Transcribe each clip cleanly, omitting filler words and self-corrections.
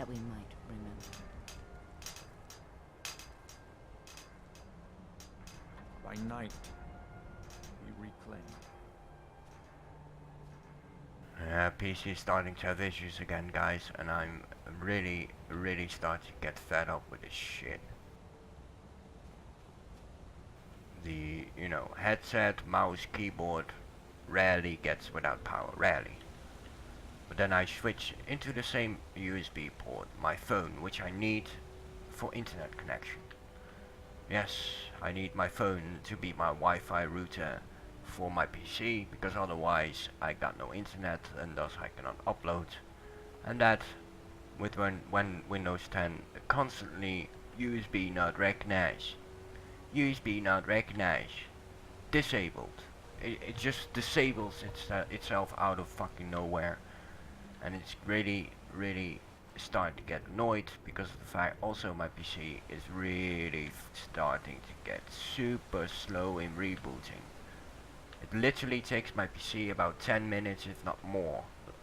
that we might remember. By night, we reclaim. PC is starting to have issues again, guys, and I'm really starting to get fed up with this shit. The, headset, mouse, keyboard rarely gets without power, rarely. But then I switch into the same USB port, my phone, which I need for internet connection. Yes, I need my phone to be my Wi-Fi router for my PC, because otherwise I got no internet and thus I cannot upload. And that with when Windows 10 constantly USB not recognized, USB not recognized, disabled. It just disables itself out of fucking nowhere, and it's really starting to get annoyed because of the fact also my PC is really starting to get super slow in rebooting. It literally takes my PC about 10 minutes if not more.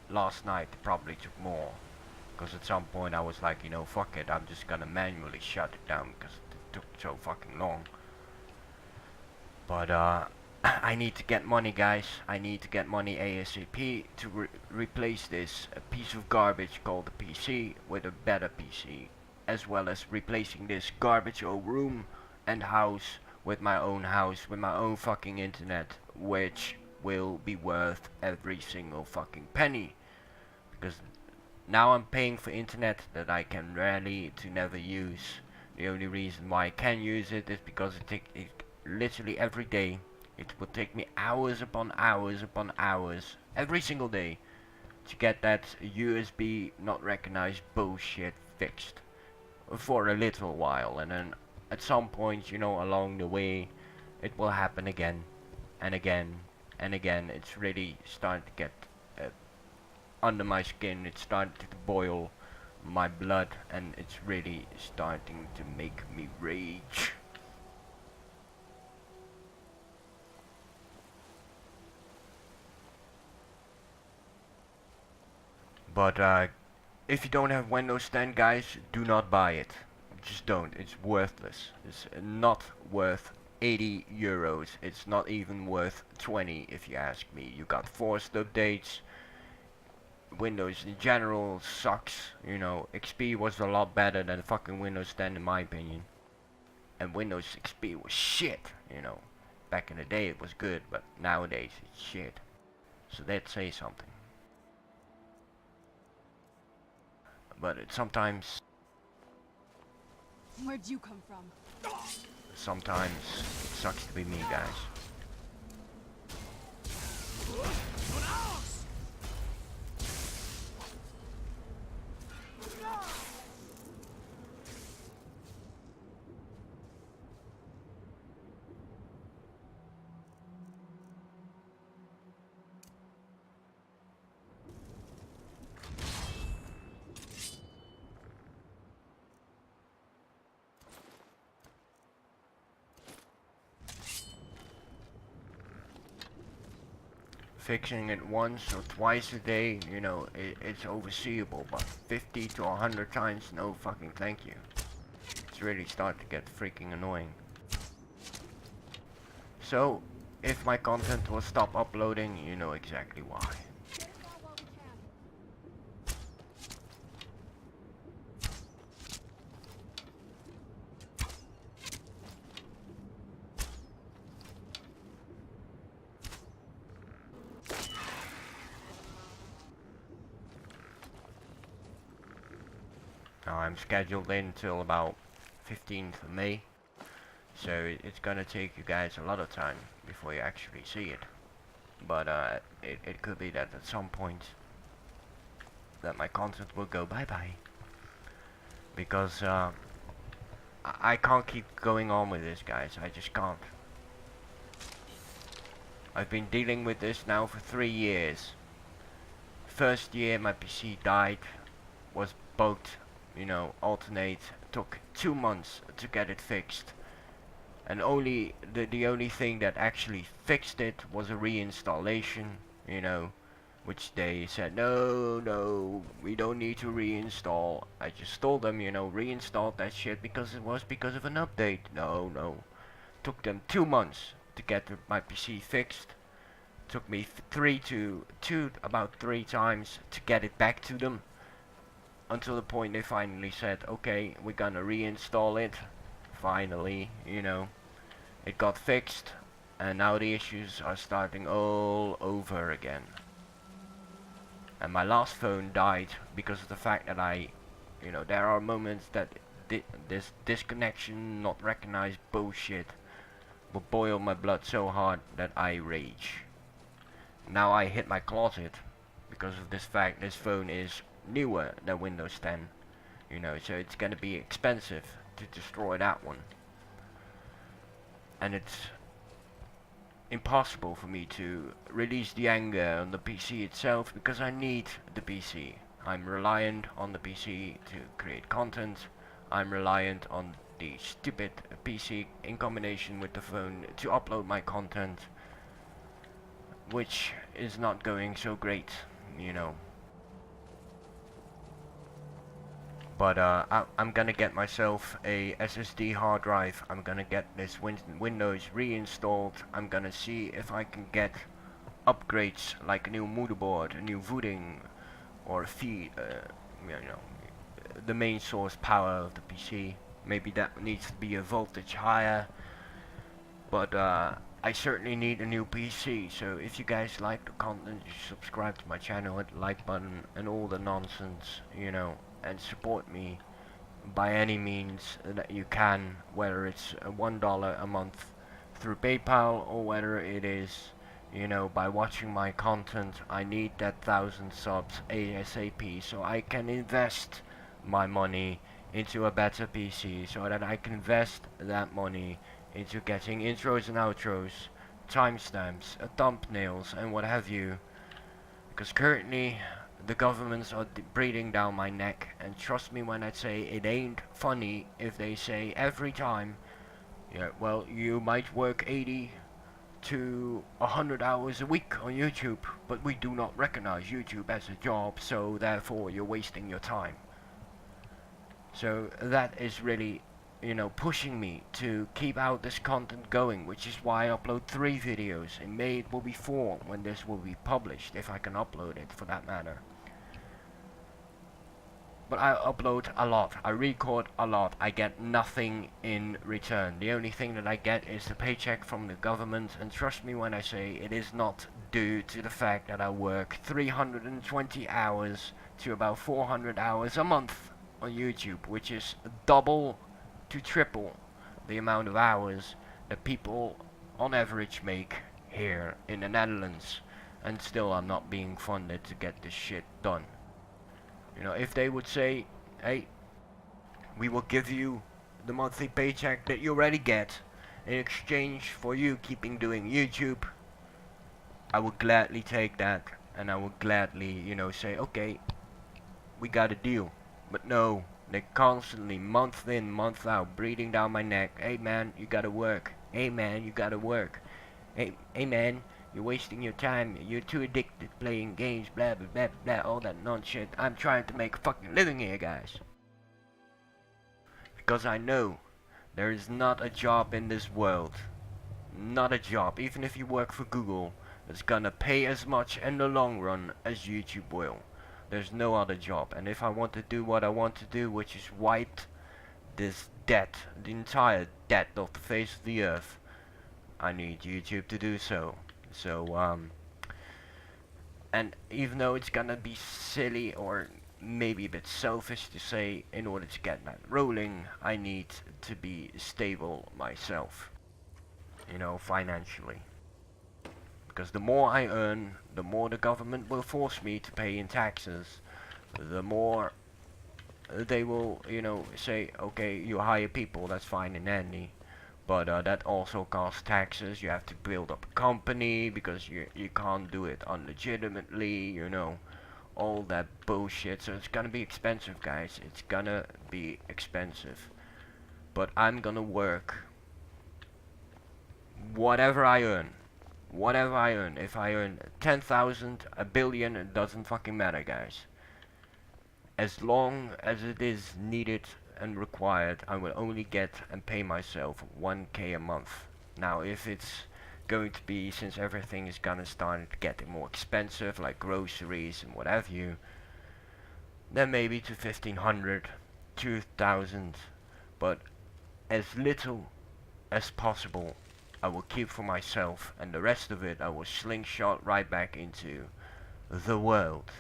Last night it probably took more, because at some point I was like, fuck it, I'm just gonna manually shut it down because it took so fucking long. But I need to get money, guys. I need to get money ASAP to replace this piece of garbage called the PC with a better PC, as well as replacing this garbage old room and house with my own house, with my own fucking internet, which will be worth every single fucking penny. Because now I'm paying for internet that I can rarely to never use. The only reason why I can use it is because it literally every day. It will take me hours upon hours upon hours every single day to get that USB not recognized bullshit fixed for a little while, and then at some point, along the way, it will happen again and again and again. It's really starting to get under my skin. It's starting to boil my blood, and it's really starting to make me rage. But if you don't have Windows 10, guys, do not buy it. Just don't. It's worthless. It's not worth 80 euros. It's not even worth 20 if you ask me. You got forced updates. Windows in general sucks. XP was a lot better than fucking Windows 10 in my opinion. And Windows XP was shit, Back in the day it was good, but nowadays it's shit. So that says something. But it sometimes Where'd you come from? Sometimes it sucks to be me, guys. Fixing it once or twice a day, it's overseeable, but 50 to 100 times, no fucking thank you. It's really starting to get freaking annoying. So, if my content will stop uploading, you know exactly why. Now I'm scheduled in till about 15th of May, so it's gonna take you guys a lot of time before you actually see it. But it could be that at some point that my content will go bye-bye, because I can't keep going on with this, guys. I just can't. I've been dealing with this now for 3 years. First year my PC died, was bugged, alternate, took 2 months to get it fixed. And the only thing that actually fixed it was a reinstallation, which they said, no, we don't need to reinstall. I just told them, you know, reinstall that shit because it was because of an update. No. Took them 2 months to get my PC fixed. Took me about three times to get it back to them. Until the point they finally said, okay, we're gonna reinstall it. Finally, you know, it got fixed. And now the issues are starting all over again. And my last phone died because of the fact that you know, there are moments that this disconnection, not recognized bullshit will boil my blood so hard that I rage. Now I hit my closet because of this fact. This phone is newer than Windows 10, you know, so it's gonna be expensive to destroy that one. And it's impossible for me to release the anger on the PC itself because I need the PC. I'm reliant on the PC to create content. I'm reliant on the stupid PC in combination with the phone to upload my content, which is not going so great, you know. But I'm gonna get myself a SSD hard drive. I'm gonna get this Windows reinstalled. I'm gonna see if I can get upgrades like a new motherboard, a new vooding, or a feed, you know, the main source power of the PC. Maybe that needs to be a voltage higher. But I certainly need a new PC. So if you guys like the content, you subscribe to my channel, hit the like button, and all the nonsense, you know. And support me by any means that you can, whether it's $1 a month through PayPal or whether it is, you know, by watching my content. I need that 1,000 subs ASAP so I can invest my money into a better PC, so that I can invest that money into getting intros and outros, timestamps, thumbnails, and what have you. Because currently the governments are breathing down my neck, and trust me when I say it ain't funny if they say every time, yeah, well, you might work 80 to 100 hours a week on YouTube, but we do not recognize YouTube as a job, so therefore you're wasting your time. So that is really, you know, pushing me to keep out this content going, which is why I upload 3 videos. In May it will be 4 when this will be published, if I can upload it for that matter. But I upload a lot, I record a lot, I get nothing in return. The only thing that I get is the paycheck from the government, and trust me when I say it is not due to the fact that I work 320 hours to about 400 hours a month on YouTube, which is double to triple the amount of hours that people on average make here in the Netherlands. And still I'm not being funded to get this shit done. You know, if they would say, hey, we will give you the monthly paycheck that you already get in exchange for you keeping doing YouTube, I would gladly take that, and I would gladly, you know, say, okay, we got a deal. But no, they constantly, month in, month out, breathing down my neck. Hey man, you gotta work. Hey man, you gotta work. Hey man, you're wasting your time, you're too addicted playing games, blah blah blah blah, all that nonsense. I'm trying to make a fucking living here, guys. Because I know there is not a job in this world, not a job, even if you work for Google, that's gonna pay as much in the long run as YouTube will. There's no other job, and if I want to do what I want to do, which is wipe this debt, the entire debt of the face of the earth, I need YouTube to do so. So, and even though it's gonna be silly or maybe a bit selfish to say, in order to get that rolling, I need to be stable myself, you know, financially. Because the more I earn, the more the government will force me to pay in taxes, the more they will, you know, say, okay, you hire people, that's fine and dandy. But that also costs taxes. You have to build up a company because you can't do it unlegitimately, you know, all that bullshit. So it's gonna be expensive, guys. It's gonna be expensive. But I'm gonna work whatever I earn. whatever I earn. If I earn 10,000, a billion, it doesn't fucking matter, guys. As long as it is needed and required, I will only get and pay myself 1k a month. Now, if it's going to be, since everything is gonna start getting more expensive, like groceries and what have you, then maybe to 1500, 2000, but as little as possible I will keep for myself, and the rest of it I will slingshot right back into the world.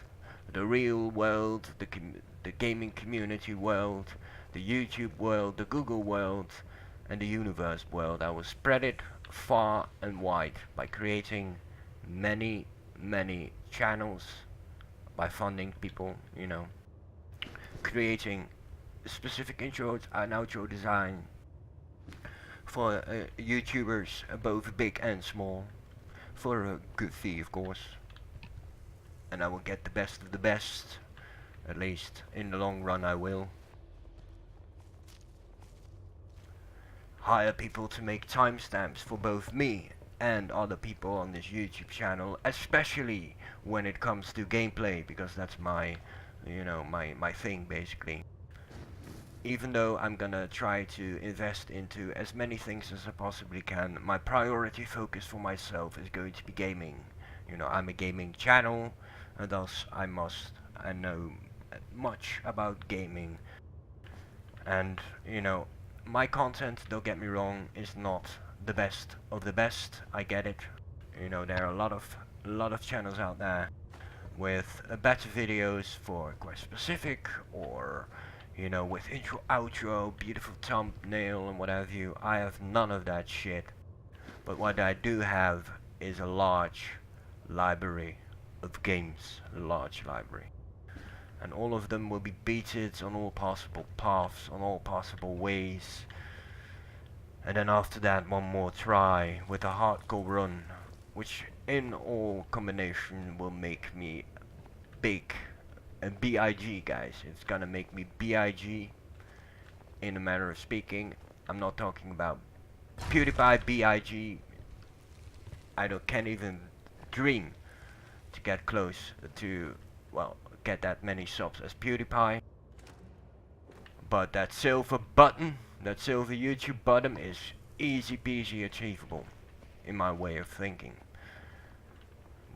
The real world, the gaming community world, the YouTube world, the Google world, and the universe world. I will spread it far and wide by creating many, many channels, by funding people, you know, creating specific intro and outro design for YouTubers, both big and small, for a good fee, of course. And I will get the best of the best, at least in the long run I will. Hire people to make timestamps for both me and other people on this YouTube channel, especially when it comes to gameplay, because that's my, you know, my thing basically. Even though I'm gonna try to invest into as many things as I possibly can, my priority focus for myself is going to be gaming. You know, I'm a gaming channel, and thus I know much about gaming. And, you know, my content, don't get me wrong, is not the best of the best. I get it. You know, there are a lot of channels out there with better videos for quite specific, or, you know, with intro, outro, beautiful thumbnail and what have you. I have none of that shit. But what I do have is a large library of games, a large library. And all of them will be beated on all possible paths, on all possible ways. And then after that, one more try with a hardcore run, which in all combination will make me big. And BIG, guys, it's gonna make me BIG in a manner of speaking. I'm not talking about PewDiePie BIG. Can't even dream to get close to, well, get that many subs as PewDiePie. But that silver button, that silver YouTube button, is easy peasy achievable in my way of thinking.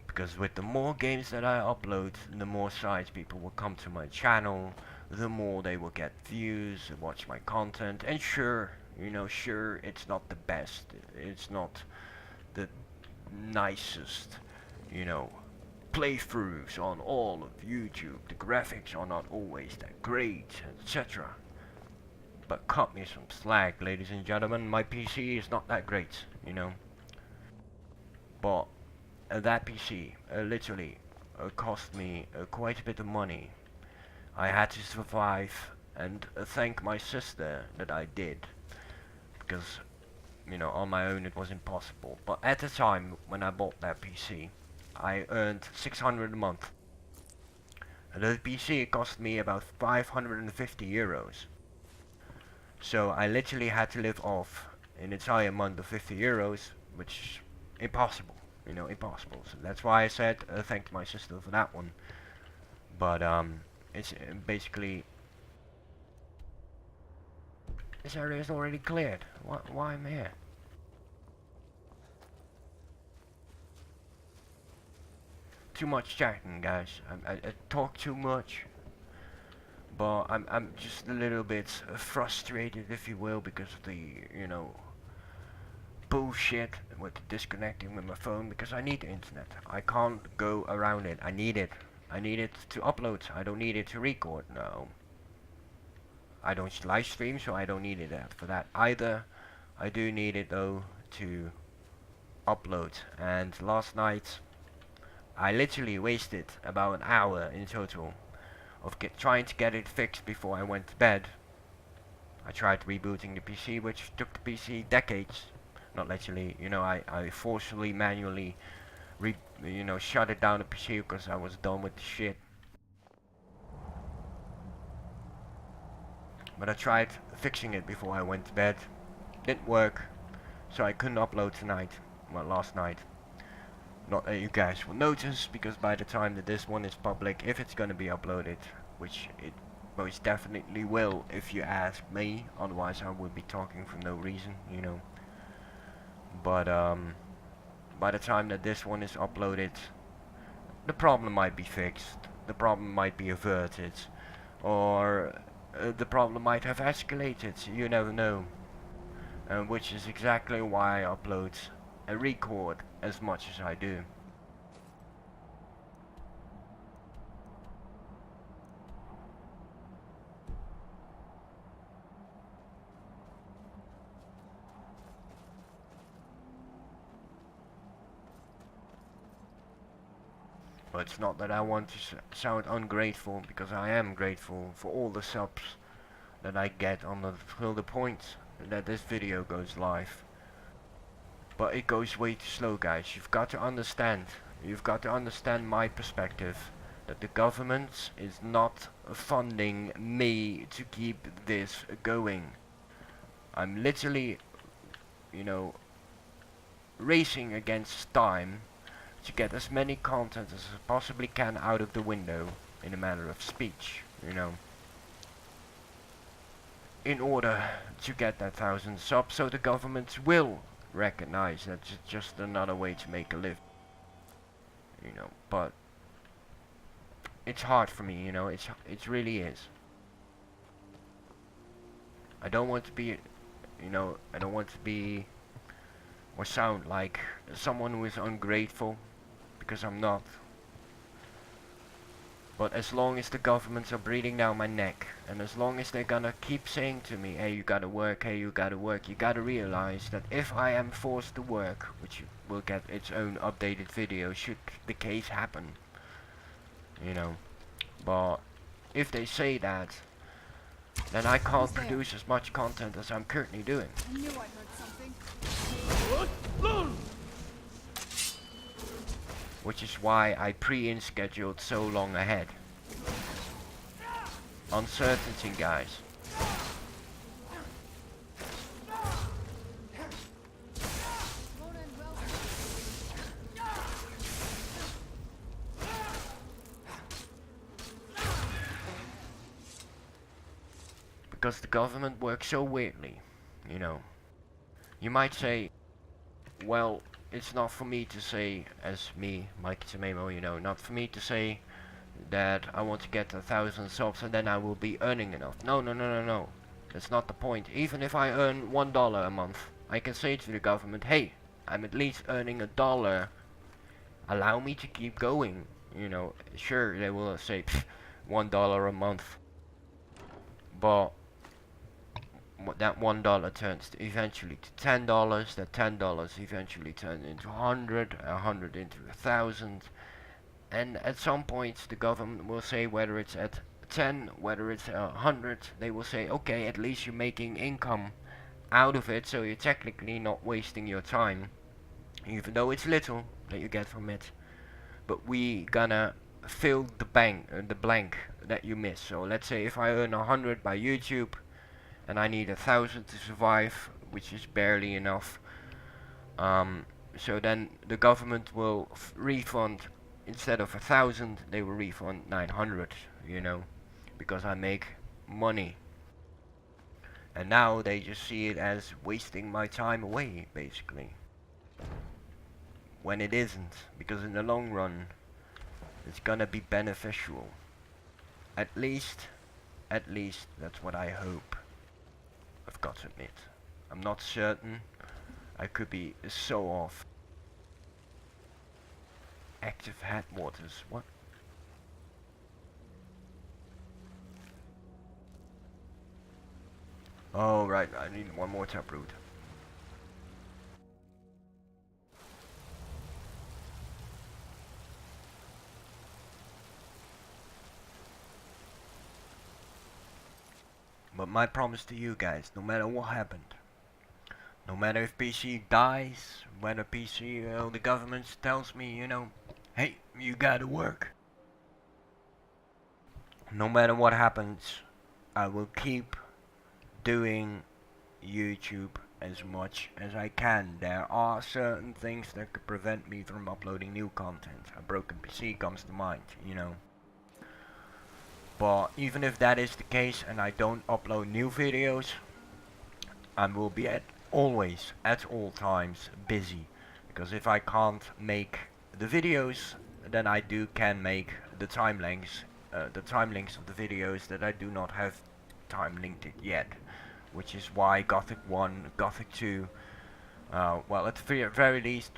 Because with the more games that I upload, the more sites people will come to my channel, the more they will get views and watch my content. And sure, you know, sure, it's not the best, it's not the nicest, you know, playthroughs on all of YouTube. The graphics are not always that great, etc. But cut me some slack, ladies and gentlemen, my PC is not that great, you know. But that PC literally cost me quite a bit of money. I had to survive, and thank my sister that I did, because, you know, on my own it was impossible. But at the time when I bought that PC, I earned 600 a month. And the PC cost me about 550 euros. So I literally had to live off an entire month of 50 euros, which is impossible. You know, impossible. So that's why I said thank my sister for that one. But it's basically, this area is already cleared. Why am I here? Too much chatting, guys. I talk too much. But I'm just a little bit frustrated, if you will, because of the, you know, bullshit with disconnecting with my phone, because I need the internet. I can't go around it. I need it. I need it to upload. I don't need it to record. No. I don't live stream, so I don't need it for that either. I do need it though to upload. And last night I literally wasted about an hour in total of trying to get it fixed before I went to bed. I tried rebooting the PC, which took the PC decades. Not literally, you know, I forcefully, manually, shut it down the PC because I was done with the shit. But I tried fixing it before I went to bed. Didn't work, so I couldn't upload tonight. Well, last night. Not that you guys will notice, because by the time that this one is public, if it's gonna be uploaded, which it most definitely will if you ask me, otherwise I would be talking for no reason, you know. But by the time that this one is uploaded, the problem might be fixed, the problem might be averted, or the problem might have escalated, you never know. Which is exactly why I upload and record as much as I do. But it's not that I want to sound ungrateful, because I am grateful for all the subs that I get until the point that this video goes live. But it goes way too slow, guys. You've got to understand my perspective, that the government is not funding me to keep this going. I'm literally, you know, racing against time to get as many content as I possibly can out of the window in a matter of speech, you know, in order to get that 1,000 subs, so the government will recognize that it's just another way to make a living, you know. But it's hard for me, you know, it really is. I don't want to be, you know, I don't want to be or sound like someone who is ungrateful, because I'm not. But as long as the governments are breathing down my neck, and as long as they're gonna keep saying to me, hey, you gotta work, hey, you gotta work, you gotta realize that if I am forced to work, which will get its own updated video should the case happen, you know. But if they say that, then I can't produce as much content as I'm currently doing. I knew I heard something. Which is why I pre-scheduled so long ahead. Uncertainty, guys. Because the government works so weirdly, you know. You might say, well, it's not for me to say, as me, Meikitamemo, you know, not for me to say that I want to get 1,000 subs and then I will be earning enough. No. That's not the point. Even if I earn $1 a month, I can say to the government, hey, I'm at least earning $1. Allow me to keep going. You know, sure, they will say $1 a month. But that $1 turns eventually to $10, that $10 eventually turns into 100, 100 into 1,000, and at some point the government will say, whether it's at 10, whether it's 100, they will say, okay, at least you're making income out of it, so you're technically not wasting your time, even though it's little that you get from it. But we gonna fill the blank that you miss. So let's say if I earn 100 by YouTube, and I need 1,000 to survive, which is barely enough. So then the government will refund, instead of 1,000, they will refund 900, you know, because I make money. And now they just see it as wasting my time away, basically. When it isn't, because in the long run, it's gonna be beneficial. At least that's what I hope. I've got to admit, I'm not certain. I could be so off. Active headwaters, what? Oh right, I need one more taproot. But my promise to you guys, no matter what happened, no matter if PC dies, whether PC, the government tells me, you know, hey, you gotta work. No matter what happens, I will keep doing YouTube as much as I can. There are certain things that could prevent me from uploading new content. A broken PC comes to mind, you know. But even if that is the case and I don't upload new videos, I will be always, at all times, busy. Because if I can't make the videos, then I can make the time links of the videos that I do not have time linked it yet. Which is why Gothic 1, Gothic 2, well at the very least,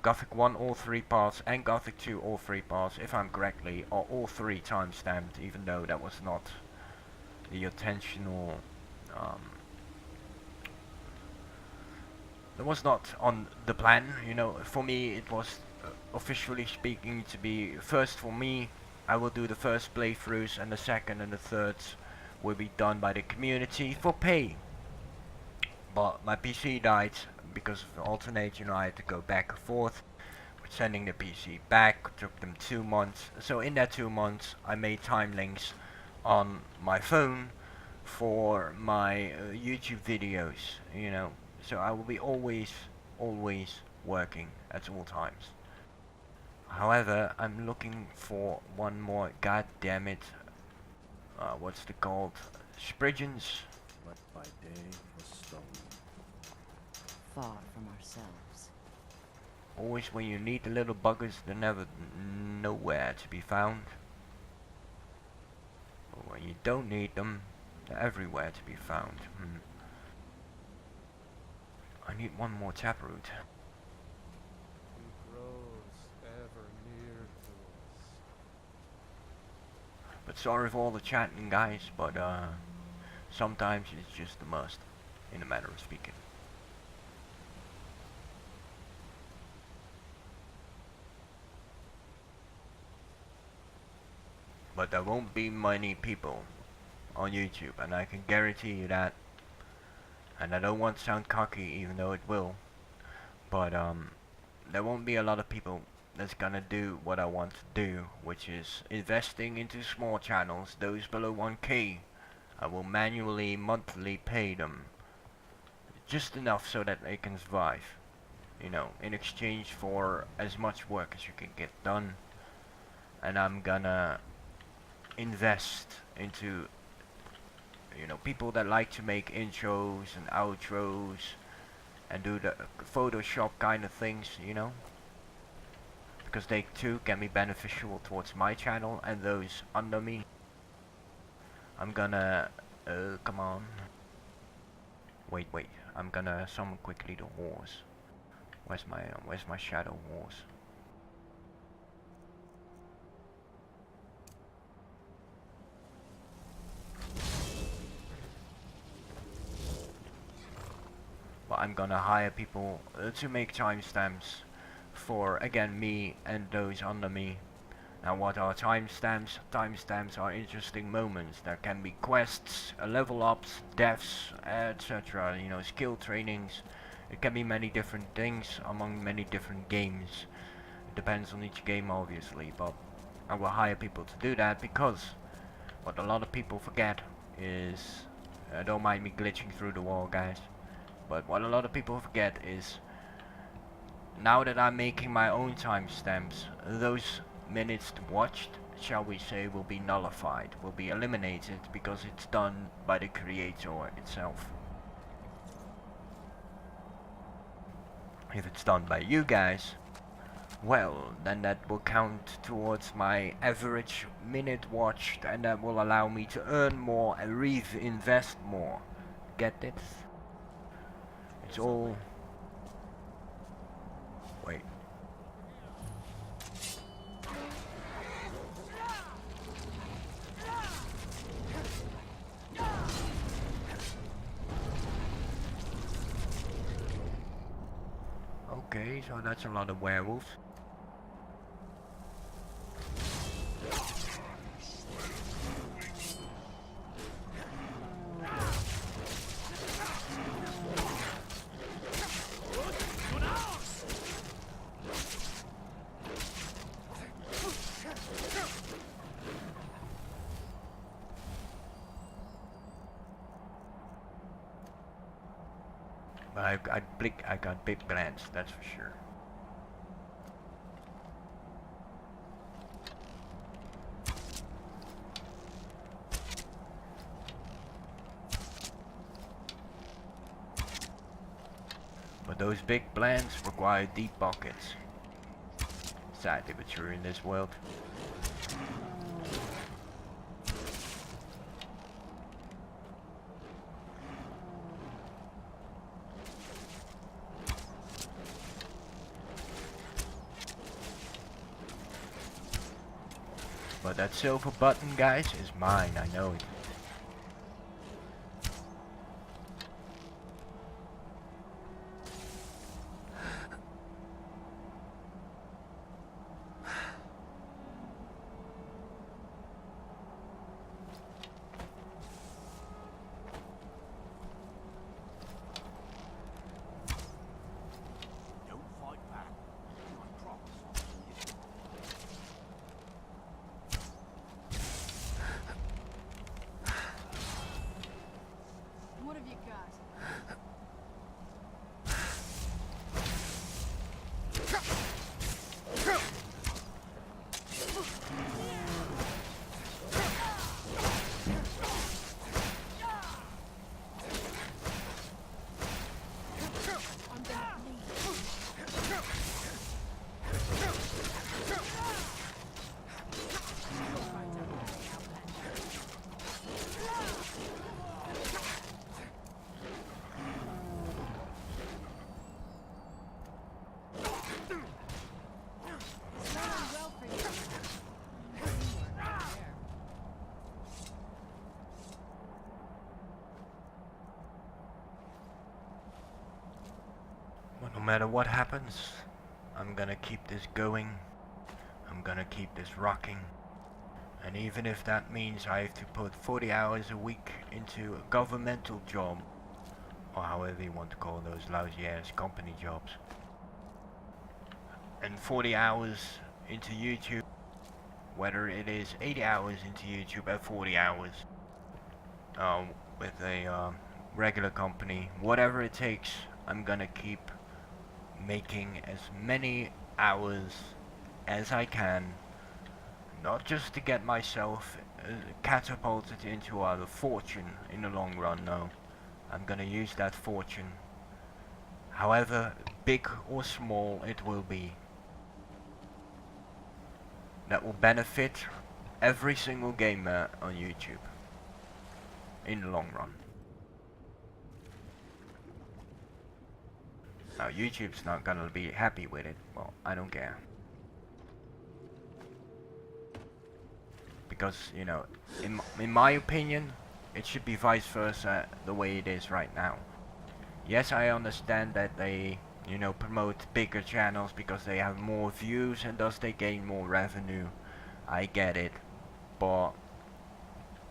Gothic 1 all 3 parts and Gothic 2 all 3 parts, if I'm correctly, are all 3 time-stamped, even though that was not the intentional, that was not on the plan, you know. For me it was, officially speaking, to be first for me. I will do the first playthroughs and the second and the third will be done by the community for pay. But my PC died because of the alternate, you know. I had to go back and forth with sending the PC back. It took them 2 months. So in that 2 months I made time links on my phone for my YouTube videos, you know. So I will be always working at all times. However, I'm looking for one more, god damn it, what's it called? Spriggans? But by day was stone. Far from ourselves. Always when you need the little buggers, they're never nowhere to be found. But when you don't need them, they're everywhere to be found. I need one more taproot. He grows ever near to us. But sorry for all the chatting, guys, but sometimes it's just a must, in a matter of speaking. But there won't be many people on YouTube, and I can guarantee you that. And I don't want to sound cocky, even though it will. But there won't be a lot of people that's gonna do what I want to do, which is investing into small channels, those below 1K. I will manually, monthly pay them just enough so that they can survive, you know, in exchange for as much work as you can get done. And I'm gonna invest into, you know, people that like to make intros and outros and do the Photoshop kind of things, you know, because they too can be beneficial towards my channel and those under me. I'm gonna come on, wait, I'm gonna summon quickly the horse. Where's my shadow horse? But I'm gonna hire people to make timestamps for, again, me and those under me. Now what are timestamps? Timestamps are interesting moments. There can be quests, level ups, deaths, etc. You know, skill trainings. It can be many different things among many different games. It depends on each game, obviously, but I will hire people to do that because what a lot of people forget is, don't mind me glitching through the wall, guys. But what a lot of people forget is, now that I'm making my own timestamps, those minutes watched, shall we say, will be nullified, will be eliminated, because it's done by the creator itself. If it's done by you guys, well, then that will count towards my average minute watched, and that will allow me to earn more and reinvest more. Get it? It's all... Wait. Okay, so that's a lot of werewolves. But I got big plans, that's for sure. But those big plans require deep pockets. Sadly but true in this world. But that silver button, guys, is mine, I know it. No matter what happens, I'm gonna keep this going. I'm gonna keep this rocking. And even if that means I have to put 40 hours a week into a governmental job, or however you want to call those lousy ass company jobs, and 40 hours into YouTube, whether it is 80 hours into YouTube and 40 hours with a regular company, whatever it takes, I'm gonna keep making as many hours as I can, not just to get myself catapulted into a fortune in the long run, no. I'm gonna use that fortune, however big or small it will be, that will benefit every single gamer on YouTube in the long run. Now YouTube's not gonna be happy with it, well, I don't care. Because, you know, in my opinion, it should be vice versa the way it is right now. Yes, I understand that they, you know, promote bigger channels because they have more views and thus they gain more revenue. I get it. But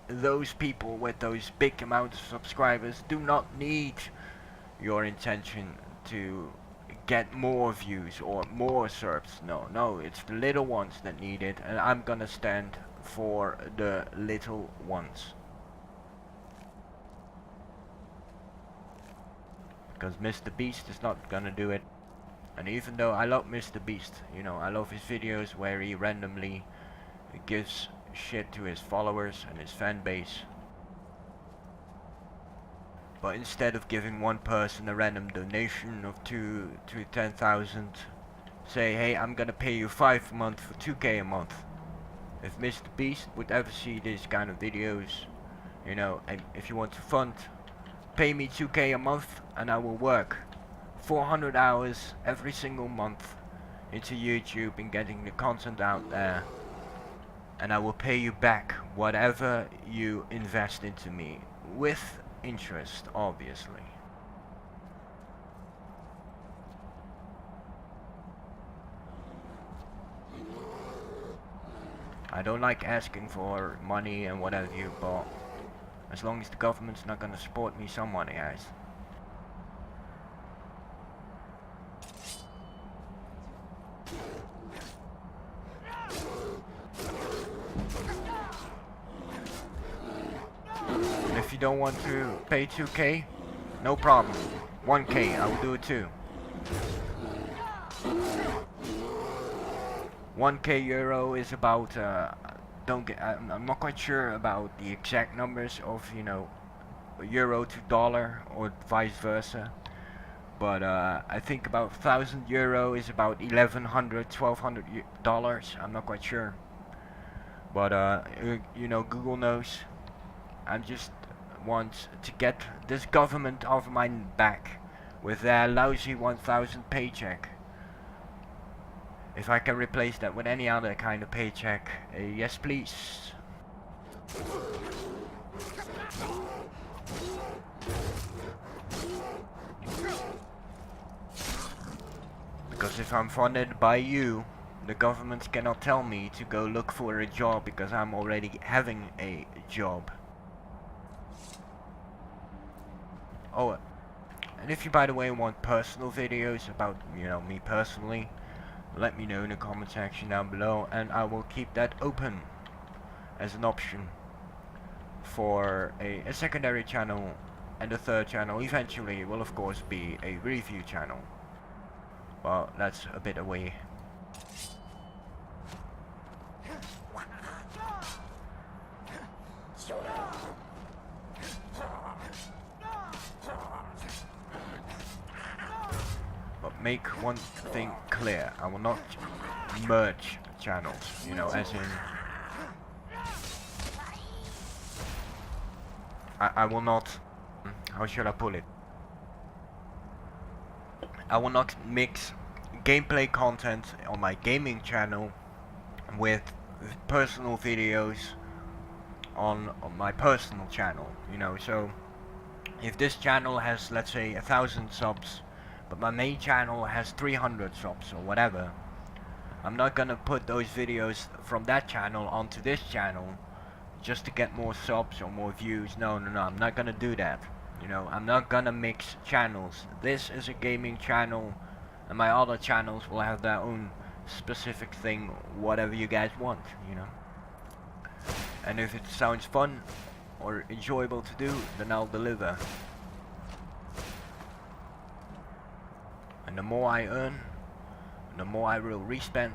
those people with those big amounts of subscribers do not need your intention to get more views or more subs. No, it's the little ones that need it, and I'm gonna stand for the little ones. Because Mr. Beast is not gonna do it. And even though I love Mr. Beast, you know, I love his videos where he randomly gives shit to his followers and his fan base. But instead of giving one person a random donation of 2 to 10,000, say, hey, I'm gonna pay you 5 a month for 2k a month. If Mr. Beast would ever see these kind of videos, you know, and if you want to fund, pay me 2k a month and I will work 400 hours every single month into YouTube and getting the content out there, and I will pay you back whatever you invest into me, with interest, obviously. I don't like asking for money and what have you, but as long as the government's not gonna support me some money, guys. And if you don't want to pay 2k, no problem. 1k, I will do it too. 1k euro is about, I'm not quite sure about the exact numbers of, you know, euro to dollar or vice versa. But I think about 1,000 euro is about 1,100, 1,200 dollars. I'm not quite sure. But you know, Google knows. I just want to get this government of mine back with their lousy 1,000 paycheck. If I can replace that with any other kind of paycheck, yes please. Because if I'm funded by you, the government cannot tell me to go look for a job because I'm already having a job. Oh, and if you by the way want personal videos about, you know, me personally, let me know in the comment section down below and I will keep that open as an option for a secondary channel, and the third channel eventually will of course be a review channel. Well, that's a bit away. But make one thing clear, I will not merge channels, you know, as in I will not, how should I put it? I will not mix gameplay content on my gaming channel with personal videos on my personal channel, you know. So if this channel has, let's say, 1,000 subs, but my main channel has 300 subs or whatever, I'm not gonna put those videos from that channel onto this channel just to get more subs or more views. No, I'm not gonna do that. You know, I'm not gonna mix channels. This is a gaming channel and my other channels will have their own specific thing, whatever you guys want, you know. And if it sounds fun or enjoyable to do, then I'll deliver. And the more I earn, the more I will respend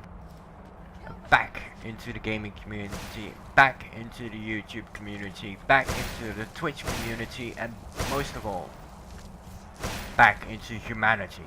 back into the gaming community, back into the YouTube community, back into the Twitch community, and most of all, back into humanity.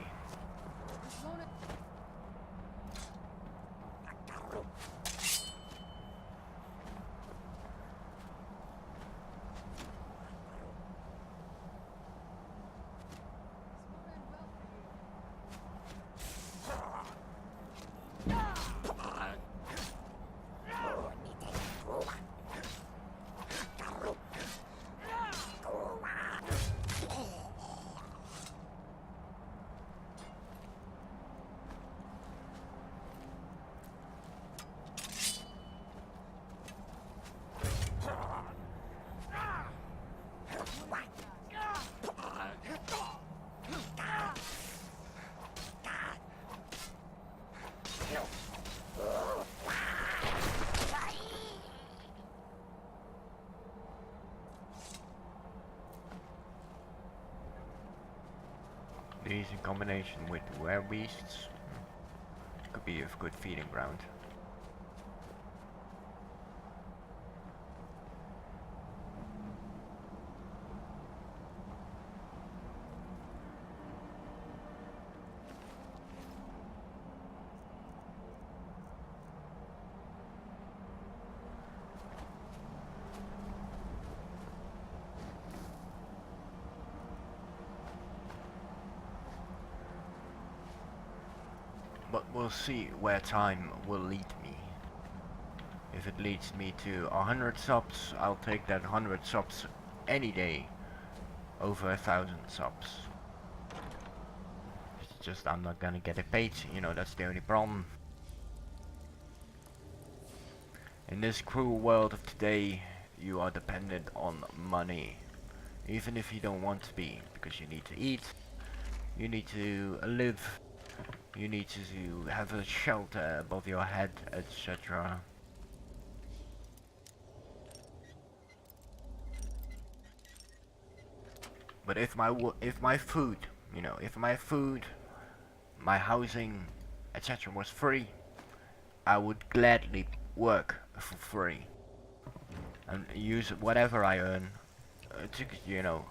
These in combination with werewolves could be a good feeding ground. But we'll see where time will lead me. If it leads me to 100 subs, I'll take that 100 subs any day over 1,000 subs. It's just I'm not gonna get it paid, you know, that's the only problem. In this cruel world of today, you are dependent on money. Even if you don't want to be, because you need to eat, you need to live, you need to have a shelter above your head, etc. But if my food You know, if my food, my housing, etc. was free, I would gladly work for free and use whatever I earn to, you know,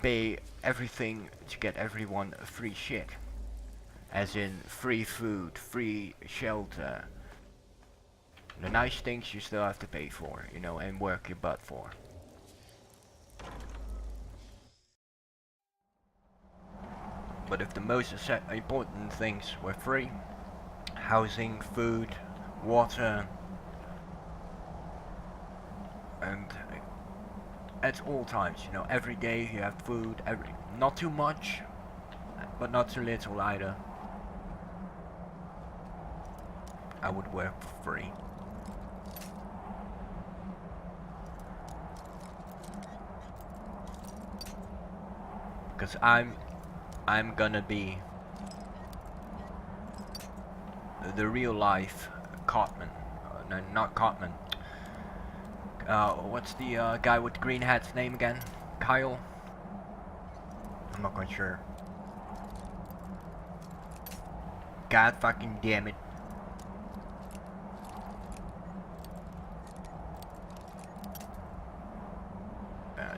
pay everything to get everyone free shit. As in free food, free shelter. The nice things you still have to pay for, you know, and work your butt for. But if the most important things were free, housing, food, water, and at all times, you know, every day you have food, not too much, but not too little either. I would work for free. Because I'm gonna be the real life Cartman. No, not Cartman. What's the guy with the green hat's name again? Kyle? I'm not quite sure. God fucking damn it.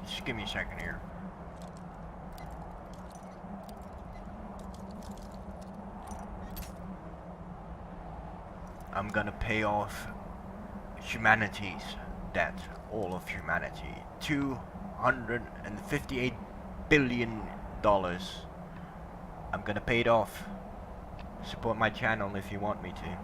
Just give me a second here. I'm gonna pay off humanity's debt, all of humanity, $258 billion. I'm gonna pay it off. Support my channel if you want me to.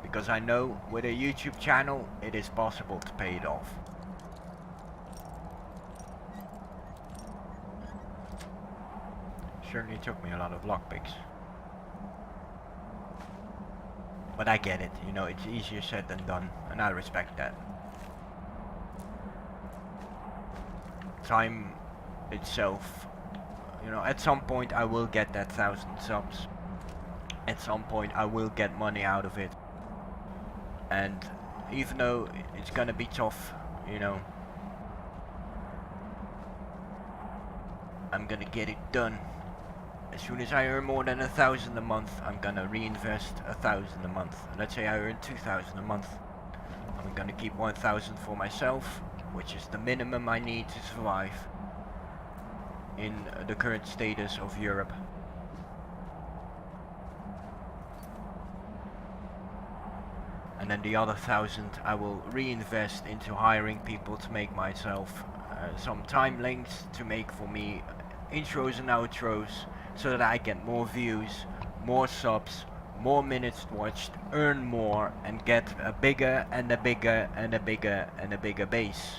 Because I know with a YouTube channel it is possible to pay it off. Certainly took me a lot of lockpicks. But I get it, you know, it's easier said than done, and I respect that. Time itself, you know, at some point I will get that 1,000 subs. At some point I will get money out of it. And even though it's gonna be tough, you know, I'm gonna get it done. As soon as I earn more than 1,000 a month, I'm gonna reinvest 1,000 a month. Let's say I earn 2,000 a month. I'm gonna keep 1,000 for myself, which is the minimum I need to survive in the current status of Europe. And then the other 1,000 I will reinvest into hiring people to make myself some time links to make for me intros and outros, so that I get more views, more subs, more minutes watched, earn more, and get a bigger and a bigger and a bigger and a bigger base.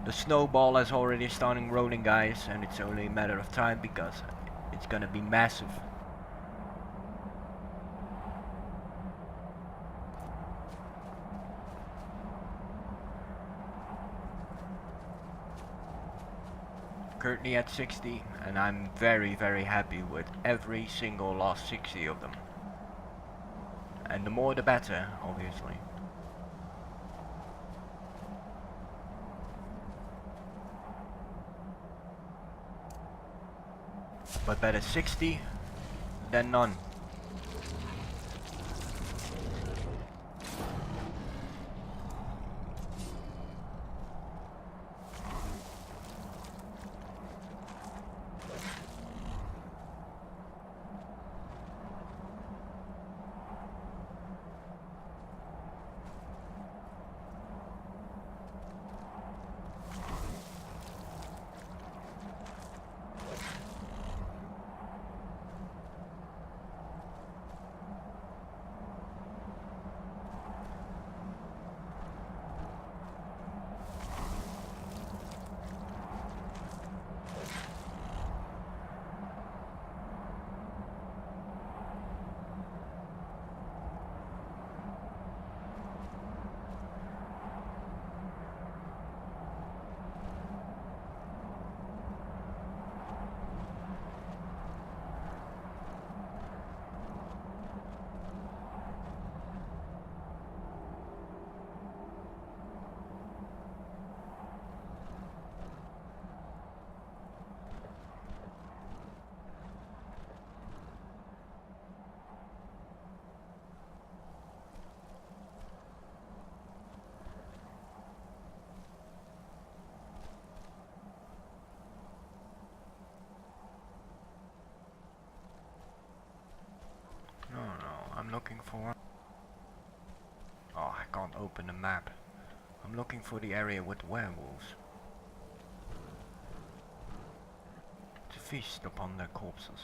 The snowball is already starting rolling, guys, and it's only a matter of time because it's gonna be massive. Currently at 60, and I'm very happy with every single last 60 of them. And the more the better, obviously. But better 60 than none. I'm looking for? Oh, I can't open the map. I'm looking for the area with werewolves. To feast upon their corpses.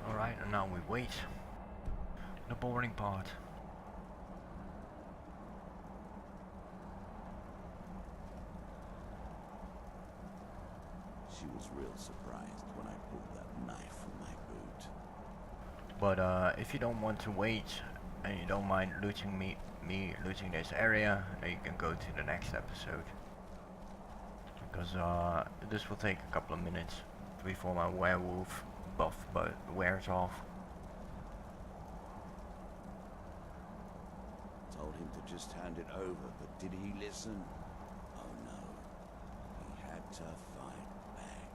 Alright, and now we wait. The boring part. She was real surprised when I pulled that knife from my boot. But if you don't want to wait and you don't mind looting me looting this area, then you can go to the next episode. Because this will take a couple of minutes before my werewolf buff wears off. Told him to just hand it over, but did he listen? Oh no. He had to fight back.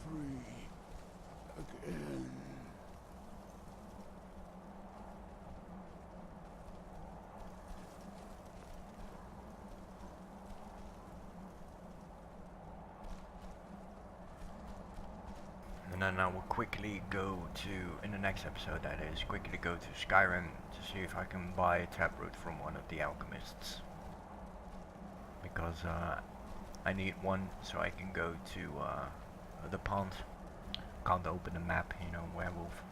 Free again. And then I will quickly go to, in the next episode that is, quickly go to Skyrim to see if I can buy a taproot from one of the alchemists. Because I need one so I can go to the pond. Can't open the map, you know, werewolf.